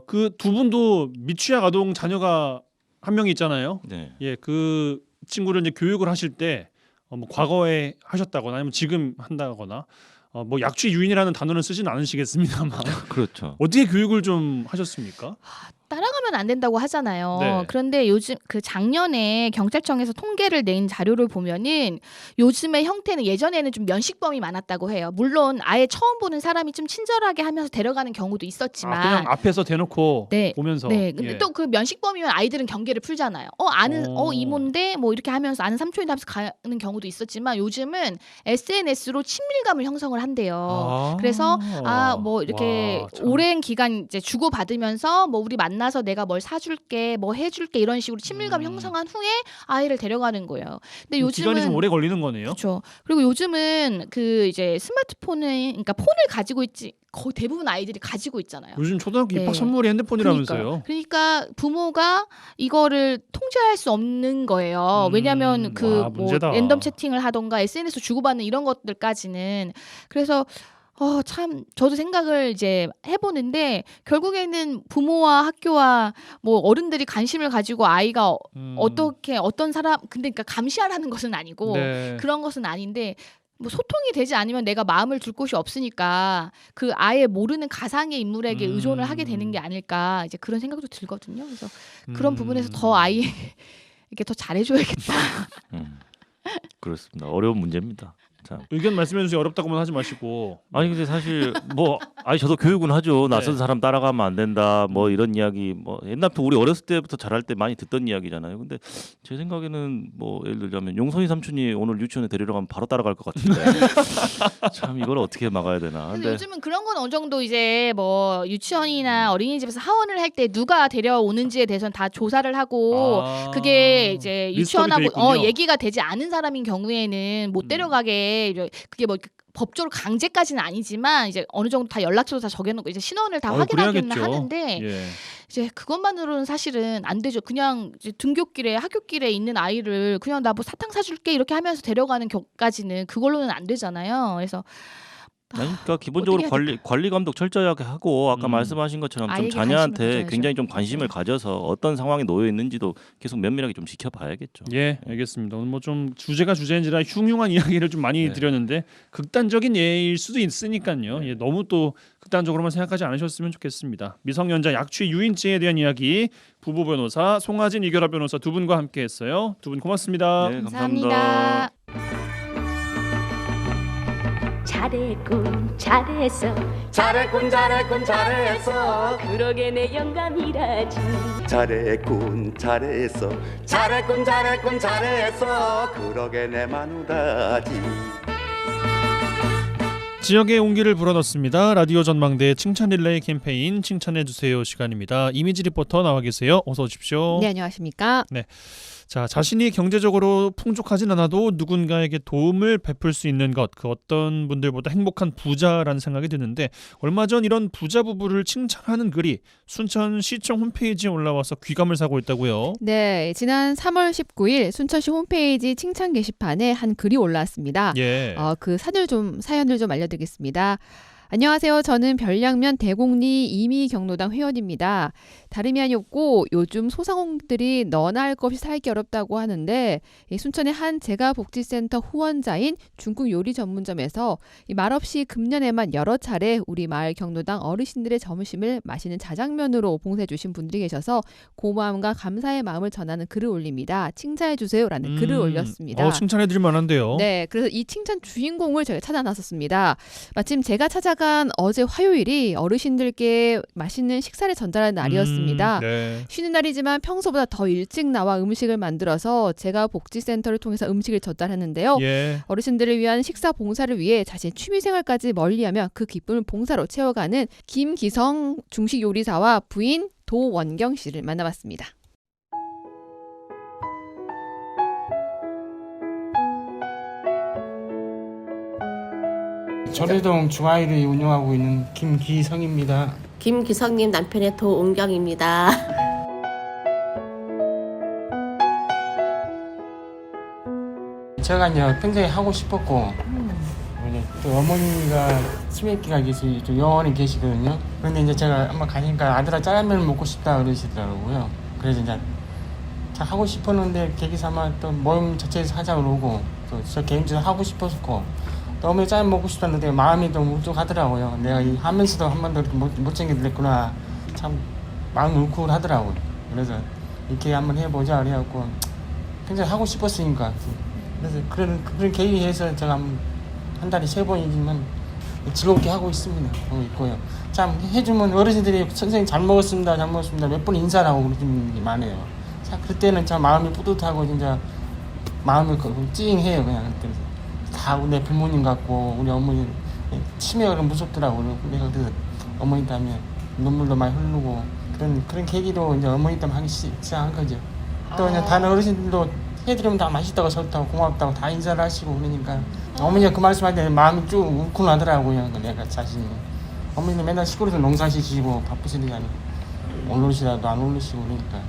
그 두 분도 미취학 아동 자녀가 한 명이 있잖아요. 네. 예, 그 친구를 이제 교육을 하실 때 뭐 과거에 하셨다거나 아니면 지금 한다거나 뭐 약취 유인이라는 단어는 쓰지는 않으시겠습니다만 그렇죠. 어떻게 교육을 좀 하셨습니까? 따라가면 안 된다고 하잖아요. 네. 그런데 요즘 그 작년에 경찰청에서 통계를 낸 자료를 보면은 요즘의 형태는 예전에는 좀 면식범이 많았다고 해요. 물론 아예 처음 보는 사람이 좀 친절하게 하면서 데려가는 경우도 있었지만 그냥 앞에서 대놓고 네. 보면서 네, 근데 예. 또 그 면식범이면 아이들은 경계를 풀잖아요. 이모인데 뭐 이렇게 하면서 아는 삼촌인데 하면서 가는 경우도 있었지만 요즘은 SNS로 친밀감을 형성을 한대요. 그래서 뭐 이렇게 와, 참. 오랜 기간 이제 주고 받으면서 뭐 우리 만나서 내가 뭘 사줄게, 뭐 해줄게 이런 식으로 친밀감 형성한 후에 아이를 데려가는 거예요. 근데 요즘은 기간이 좀 오래 걸리는 거네요. 그렇죠. 그리고 요즘은 그 이제 스마트폰을 그러니까 폰을 가지고 있지. 거의 대부분 아이들이 가지고 있잖아요. 요즘 초등학교 네. 입학 선물이 핸드폰이라면서요. 그러니까 부모가 이거를 통제할 수 없는 거예요. 왜냐하면 그 와, 뭐 문제다. 랜덤 채팅을 하던가 SNS 주고받는 이런 것들까지는 그래서 참 저도 생각을 이제 해보는데 결국에는 부모와 학교와 뭐 어른들이 관심을 가지고 아이가 어떻게 어떤 사람 근데 그러니까 감시하라는 것은 아니고 네. 그런 것은 아닌데 뭐 소통이 되지 않으면 내가 마음을 둘 곳이 없으니까 그 아예 모르는 가상의 인물에게 의존을 하게 되는 게 아닐까 이제 그런 생각도 들거든요. 그래서 그런 부분에서 더 아이에게 더 잘해줘야겠다. 그렇습니다. 어려운 문제입니다. 참. 의견 말씀해 주세요. 어렵다고만 하지 마시고. 아니 근데 사실 뭐 저도 교육은 하죠. 낯선 네. 사람 따라가면 안 된다. 뭐 이런 이야기 뭐 옛날부터 우리 어렸을 때부터 잘할 때 많이 듣던 이야기잖아요. 근데 제 생각에는 뭐 예를 들자면 용선이 삼촌이 오늘 유치원에 데리러 가면 바로 따라갈 것 같은데 참 이걸 어떻게 막아야 되나. 근데 요즘은 그런 건 어느 정도 이제 뭐 유치원이나 어린이집에서 하원을 할 때 누가 데려오는지에 대해서는 다 조사를 하고 그게 이제 리스트업이 돼 유치원하고 있군요. 얘기가 되지 않은 사람인 경우에는 못 데려가게 그게 뭐 법적으로 강제까지는 아니지만 이제 어느 정도 다 연락처도 다 정해놓고 이제 신원을 다 확인하기는 그래야겠죠. 하는데 예. 이제 그것만으로는 사실은 안 되죠. 그냥 이제 등굣길에 학교길에 있는 아이를 그냥 나 뭐 사탕 사줄게 이렇게 하면서 데려가는 격까지는 그걸로는 안 되잖아요. 그래서 그러니까 기본적으로 어떻게 해야 관리 감독 철저하게 하고 아까 음. 말씀하신 것처럼 좀 아이에게 자녀한테 관심을 가져야죠. 굉장히 좀 관심을 네. 가져서 어떤 상황에 놓여 있는지도 계속 면밀하게 좀 지켜봐야겠죠. 예, 알겠습니다. 오늘 뭐 좀 주제가 주제인지라 흉흉한 이야기를 좀 많이 네. 드렸는데 극단적인 예일 수도 있으니까요. 예, 너무 또 극단적으로만 생각하지 않으셨으면 좋겠습니다. 미성년자 약취 유인죄에 대한 이야기 부부 변호사 송하진 이결아 변호사 두 분과 함께했어요. 두 분 고맙습니다. 네, 감사합니다. 잘했군 잘했어 잘했군 잘했어 그러게 내 영감이라지 잘했군 잘했어 잘했군 잘했어 그러게 내 마누라지. 지역의 온기를 불어넣습니다. 라디오 전망대 칭찬 릴레이 캠페인 칭찬해 주세요 시간입니다. 이미지 리포터 나와 계세요. 어서 오십시오. 네, 안녕하십니까? 자, 자신이 경제적으로 풍족하진 않아도 누군가에게 도움을 베풀 수 있는 것, 그 어떤 분들보다 행복한 부자라는 생각이 드는데 얼마 전 이런 부자 부부를 칭찬하는 글이 순천시청 홈페이지에 올라와서 귀감을 사고 있다고요. 네, 지난 3월 19일 순천시 홈페이지 칭찬 게시판에 한 글이 올라왔습니다. 예. 그 사연을 좀 알려드리겠습니다. 안녕하세요. 저는 별량면 대곡리 이미경로당 회원입니다. 다름이 아니었고 요즘 소상공인들이 너나 할 것 없이 살기 어렵다고 하는데 이 순천의 한 재가복지센터 후원자인 중국 요리 전문점에서 이 말없이 금년에만 여러 차례 우리 마을 경로당 어르신들의 점심을 맛있는 자장면으로 봉사해 주신 분들이 계셔서 고마움과 감사의 마음을 전하는 글을 올립니다. 칭찬해 주세요라는 글을 올렸습니다. 칭찬해 드릴 만한데요. 네, 그래서 이 칭찬 주인공을 저희가 찾아 나섰습니다. 마침 제가 찾아간 어제 화요일이 어르신들께 맛있는 식사를 전달하는 날이었습니다. 네. 쉬는 날이지만 평소보다 더 일찍 나와 음식을 만들어서 제가 복지센터를 통해서 음식을 전달했는데요. 예. 어르신들을 위한 식사 봉사를 위해 자신의 취미생활까지 멀리하며 그 기쁨을 봉사로 채워가는 김기성 중식 요리사와 부인 도원경 씨를 만나봤습니다. 전래동 중화이를 운영하고 있는 김기성입니다. 김기성님 남편의 도은경입니다. 제가 이제 평생에 하고 싶었고 이제 또 어머니가 치매기가 좀 영원히 계시거든요. 그런데 이제 제가 한번 가니까 아들아 짜장면을 먹고 싶다 그러시더라고요. 그래서 이제 참 하고 싶었는데 계기 삼아 또 모임 자체에서 하자고 그러고 또 저 개인적으로 하고 싶었고 또 어머니 짜장 먹고 싶다는데 마음이 좀 울적하더라고요. 내가 이 하면서도 한 번도 이렇게 못 챙겨드렸구나. 참 마음이 울컥하더라고요. 그래서 이렇게 한번 해보자 그래갖고 굉장히 하고 싶었으니까 그래서 그런 계기에서 제가 한 달에 3번이지만 즐겁게 하고 있습니다. 하고 있고요. 참 해주면 어르신들이 선생님 잘 먹었습니다 몇 번 인사를 하고 그러시는 게 많아요. 참 그때는 참 마음이 뿌듯하고 진짜 마음이 찡해요. 그냥 그때 다 내 부모님 같고 우리 어머니 치매가 무섭더라고요. 내가 그래서 어머니 때문에 눈물도 많이 흐르고 그런 계기로 이제 어머니 때문에 하기 시작한 거죠. 또 이제 다른 어르신들도 해드리면 다 맛있다고 좋다고 고맙다고 다 인사를 하시고 그러니까 어머니가 그 말씀할 때 마음이 쭉 울컥하더라고요. 내가 자신이 어머니는 맨날 시골에서 농사 지시고 바쁘시더니 올르시라도 안 올르시고 그러니까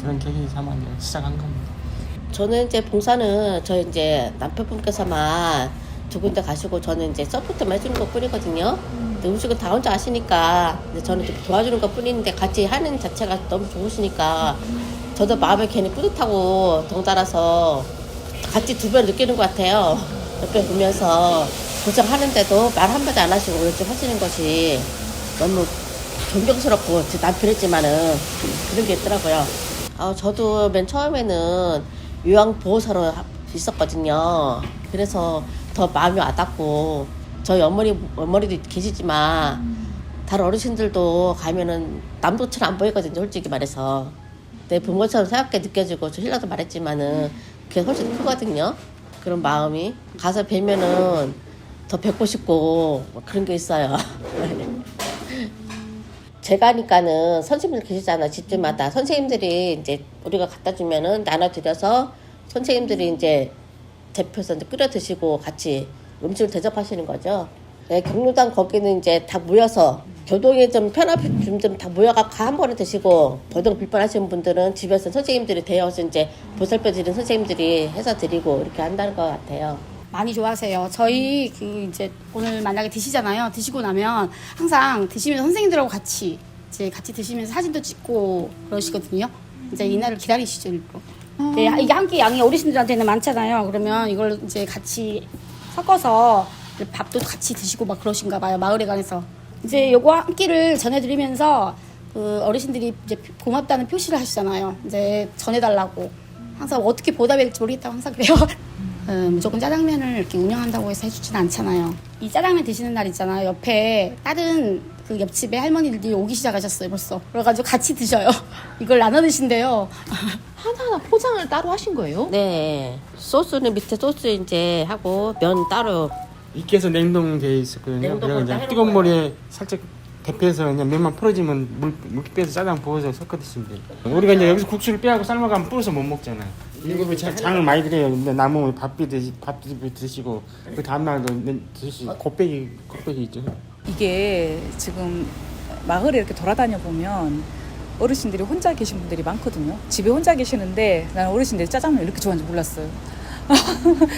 그런 계기 삼아 시작한 겁니다. 저는 이제 봉사는 저희 이제 남편분께서만 두 군데 가시고 저는 이제 서포트만 해주는 것 뿐이거든요. 근데 음식은 다 혼자 하시니까 이제 저는 좀 도와주는 것 뿐인데 같이 하는 자체가 너무 좋으시니까 저도 마음에 괜히 뿌듯하고 덩달아서 같이 두 배로 느끼는 것 같아요. 옆에 보면서 고생하는데도 말 한마디 안 하시고 이렇게 하시는 것이 너무 존경스럽고 제 남편이지만은 그런 게 있더라고요. 저도 맨 처음에는 요양보호사로 있었거든요. 그래서 더 마음이 와닿고 저희 어머니도 계시지만 다른 어르신들도 가면은 남도처럼 안 보이거든요. 솔직히 말해서 내 부모처럼 생각해 느껴지고 저 신랑도 말했지만은 그게 훨씬 크거든요. 그런 마음이 가서 뵈면은 더 뵙고 싶고 그런 게 있어요. 제가 하니까는 선생님들 계시잖아. 집집마다 선생님들이 이제 우리가 갖다 주면은 나눠드려서 선생님들이 이제 대표해서 이제 끓여 드시고 같이 음식을 대접하시는 거죠. 네, 경로당 거기는 이제 다 모여서 교통이 좀 편하게 좀 다 모여갖고 한 번에 드시고 보통 불편하시는 분들은 집에서 선생님들이 되어서 이제 보살펴 드리는 선생님들이 해서 드리고 이렇게 한다는 것 같아요. 많이 좋아하세요. 저희 이제 오늘 만약에 드시잖아요. 드시고 나면 항상 드시면서 선생님들하고 같이 드시면서 사진도 찍고 그러시거든요. 이제 이날을 기다리시죠, 일부러. 네, 이게 한 끼 양이 어르신들한테는 많잖아요. 그러면 이걸 이제 같이 섞어서 밥도 같이 드시고 막 그러신가 봐요. 마을에 관해서. 이제 요거 한 끼를 전해드리면서 그 어르신들이 이제 고맙다는 표시를 하시잖아요. 이제 전해달라고. 항상 어떻게 보답해야 될지 모르겠다고 항상 그래요. 무조건 짜장면을 이렇게 운영한다고 해서 해주진 않잖아요. 이 짜장면 드시는 날 있잖아요. 옆에 다른 그 옆집에 할머니들이 오기 시작하셨어요, 벌써. 그래가지고 같이 드셔요. 이걸 나눠 드신대요. 하나하나 포장을 따로 하신 거예요? 네. 소스는 밑에 소스 이제 하고 면 따로. 익혀서 냉동돼 있었거든요. 냉동으로 그래서 다 그냥 뜨거운 물에 살짝 데펴서 그냥 면만 풀어지면 물기 빼서 짜장 부어서 섞어 드시면 돼요. 우리가 이제 여기서 국수를 빼고 삶아가면 불어서 못 먹잖아요. 일부러 장을 많이 드려요. 근데 남으면 밥비 드시고 그 다음날도 드시고 곱빼기 있죠. 이게 지금 마을에 이렇게 돌아다녀 보면 어르신들이 혼자 계신 분들이 많거든요. 집에 혼자 계시는데 나는 어르신들이 짜장면 이렇게 좋아하는지 몰랐어요.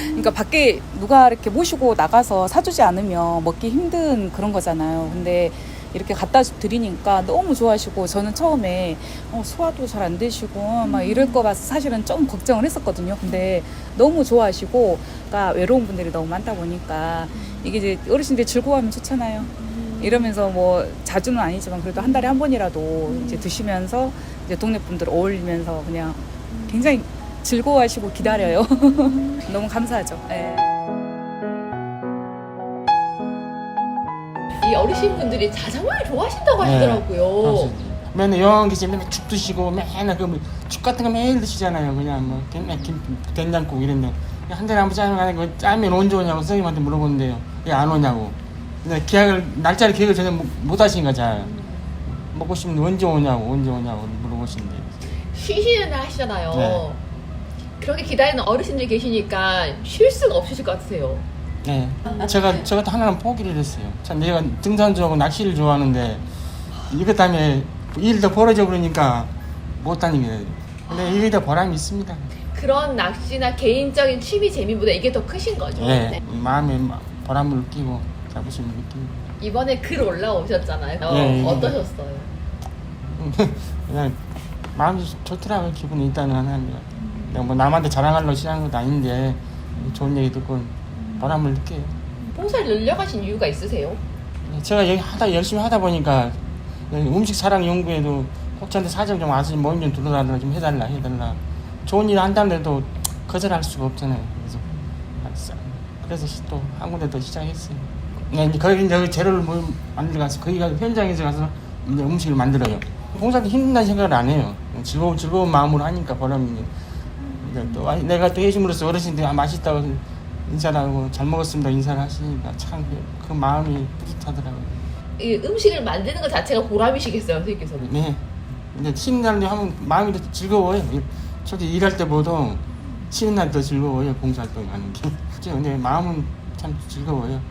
그러니까 밖에 누가 이렇게 모시고 나가서 사주지 않으면 먹기 힘든 그런 거잖아요. 근데 이렇게 갖다 드리니까 너무 좋아하시고, 저는 처음에 소화도 잘 안 되시고 막 이럴 거 봐서 사실은 좀 걱정을 했었거든요. 근데 너무 좋아하시고, 그러니까 외로운 분들이 너무 많다 보니까 이게 이제 어르신들이 즐거워하면 좋잖아요. 이러면서 뭐 자주는 아니지만 그래도 한 달에 한 번이라도 이제 드시면서 이제 동네 분들 어울리면서 그냥 굉장히 즐거워하시고 기다려요. 너무 감사하죠. 네. 이 어르신분들이 짜장면을 좋아하신다고 하시더라고요. 맨날 영원 계시면 맨날 죽 드시고 맨날 죽 같은 거 매일 드시잖아요. 그냥 뭐 맨날 된장국 이랬네. 한 달에 한 번 짜장면 하는 거 짜면 언제 오냐고 선생님한테 물어보는데요. 왜 안 오냐고. 근데 날짜를 기억을 전혀 못 하시니까 잘 먹고 싶은데 언제 오냐고 물어보시는데. 쉬시는 날 하시잖아요. 네. 그렇게 기다리는 어르신들이 계시니까 쉴 수가 없으실 것 같으세요. 네. 제가 또 하나는 포기를 했어요. 참 내가 등산 좋아하고 낚시를 좋아하는데 이것 때문에 일이 더 벌어져 그러니까 못 다니게 돼요. 근데 이게 더 보람이 있습니다. 그런 낚시나 개인적인 취미 재미보다 이게 더 크신 거죠. 네. 마음에 보람을 느끼고 자부심을 느끼고. 이번에 글 올라오셨잖아요. 네. 어떠셨어요? 그냥 마음이 좋더라고요. 기분이 일단은 하나입니다. 내가 뭐 남한테 자랑하려고 시작한 것도 아닌데 좋은 얘기 듣고 보람을 느껴요. 봉사를 늘려가신 이유가 있으세요? 제가 여기 열심히 하다 보니까 음식 사랑 연구에도 꼭 저한테 사정 좀 와서 모임 좀 둘러달라, 좀 해달라. 좋은 일 한다는데도 거절할 수가 없잖아요. 그래서 또 한 군데 더 시작했어요. 네, 거기 여기 재료를 만들어 가서 거기 가서 현장에서 가서 이제 음식을 만들어요. 봉사도 힘든다는 생각을 안 해요. 즐거운 마음으로 하니까 보람이. 또 내가 또 해줌으로써 어르신들이 맛있다고 인사를 하고 잘 먹었습니다 인사를 하시니까 참 그 마음이 뿌듯하더라고요. 이 음식을 만드는 것 자체가 보람이시겠어요, 선생님께서는? 네. 근데 쉬는 날에 하면 마음이 더 즐거워요. 솔직히 일할 때보다 쉬는 날이 더 즐거워요. 봉사활동 하는 게. 근데 마음은 참 즐거워요.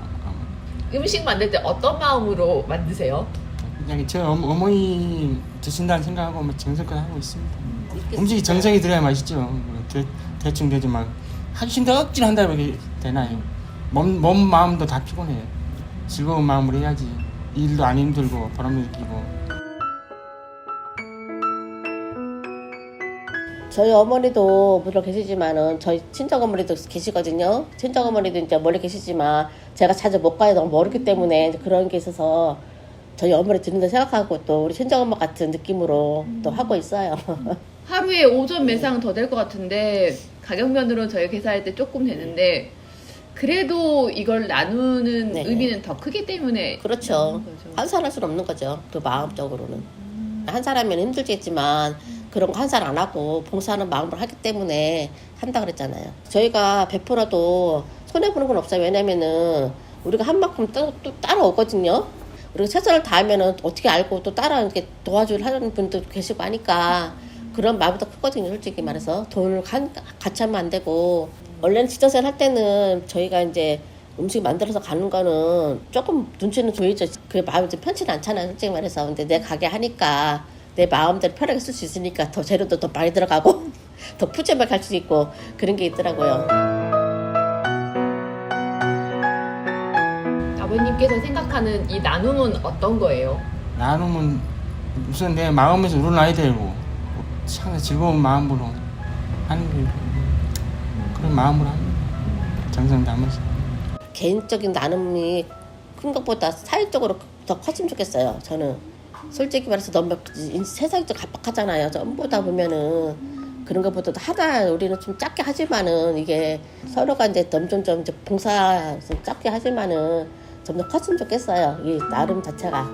음식 만들 때 어떤 마음으로 만드세요? 그냥 저 어머니 드신다는 생각하고 정성껏 하고 있습니다. 음식이 정성이 들어야 맛있죠. 대충 되지 막 하기 싫은데 억지로 한다고 이렇게 되나요? 몸 마음도 다 피곤해요. 즐거운 마음으로 해야지. 일도 안 힘들고 보람도 느끼고. 저희 어머니도 물론 계시지만은 저희 친정 어머니도 계시거든요. 친정 어머니도 이제 멀리 계시지만 제가 자주 못 가요. 너무 멀기 때문에 그런 게 있어서 저희 어머니 드는다 생각하고 또 우리 친정 엄마 같은 느낌으로 또 하고 있어요. 하루에 오전 매상 더 될 것 같은데 가격면으로 저희 계산할 때 조금 되는데 그래도 이걸 나누는 네네. 의미는 더 크기 때문에 그렇죠. 환산할 수는 없는 거죠. 그 마음적으로는. 한 사람이면 힘들겠지만 그런 거 환산 안 하고 봉사하는 마음으로 하기 때문에 한다 그랬잖아요. 저희가 베풀어도 손해보는 건 없어요. 왜냐면은 우리가 한 만큼 또 따라오거든요. 우리가 최선을 다하면은 어떻게 알고 또 따라 이렇게 도와주려 하는 분도 계시고 하니까 그런 마음이 더 크거든요. 솔직히 말해서 돈을 같이 하면 안 되고 원래는 직장생활 할 때는 저희가 이제 음식 만들어서 가는 거는 조금 눈치는 보이죠. 그게 마음이 좀 편치는 않잖아요, 솔직히 말해서. 근데 내 가게 하니까 내 마음대로 편하게 쓸 수 있으니까 더 재료도 더 많이 들어가고 더 푸짐하게 갈 수 있고 그런 게 있더라고요. 아버님께서 생각하는 이 나눔은 어떤 거예요? 나눔은 우선 내 마음에서 우러나야 되고 참 즐거운 마음으로 하는 게 그런 마음으로 합니다. 정성 담아서. 개인적인 나눔이 큰 것보다 사회적으로 더 컸으면 좋겠어요. 저는 솔직히 말해서 너무 세상이 좀 각박하잖아요. 전부 다 보면은 그런 것보다도 하나 우리는 좀 작게 하지만은 이게 서로가 이제 점점점 이제 봉사 좀 작게 하지만은 좀 더 컸으면 좋겠어요. 이 나눔 자체가.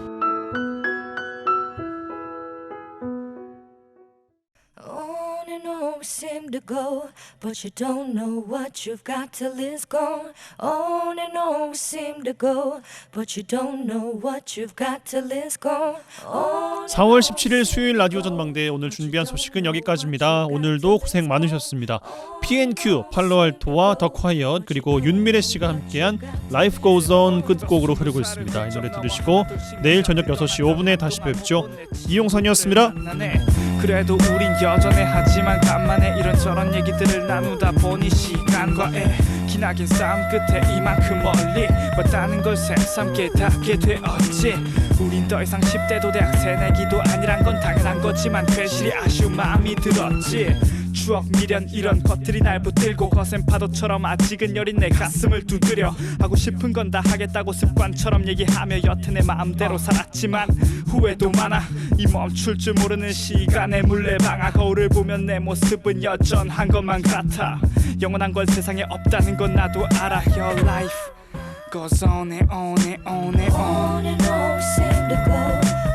On and on we seem to go, but you don't know what you've got till it's gone. On and on we seem to go, but you don't know what you've got till it's gone. 4월 17일 수요일 라디오 전망대 오늘 준비한 소식은 여기까지입니다. 오늘도 고생 많으셨습니다. PNQ, 팔로알토와 더 콰이엇 그리고 윤미래 씨가 함께한 Life Goes On 끝곡으로 흐르고 있습니다. 이 노래 들으시고 내일 저녁 6시 5분에 다시 뵙죠. 이용선이었습니다. 그래도 우린 여전해 하지만 간만에 이런저런 얘기들을 나누다 보니 시간과의 기나긴 싸움 끝에 이만큼 멀리 왔다는 걸 새삼 깨닫게 되었지. 우린 더 이상 10대도 대학 새내기도 아니란 건 당연한 거지만 괜시리 아쉬운 마음이 들었지. 추억 미련 이런 것들이 날 붙들고 거센 파도처럼 아직은 여린 내 가슴을 두드려 하고 싶은 건 다 하겠다고 습관처럼 얘기하며 여태 내 마음대로 살았지만 후회도 많아. 이 멈출 줄 모르는 시간의 물레방아 거울을 보면 내 모습은 여전한 것만 같아. 영원한 건 세상에 없다는 건 나도 알아. Your life goes on and on and on and on. On and on we seem to go,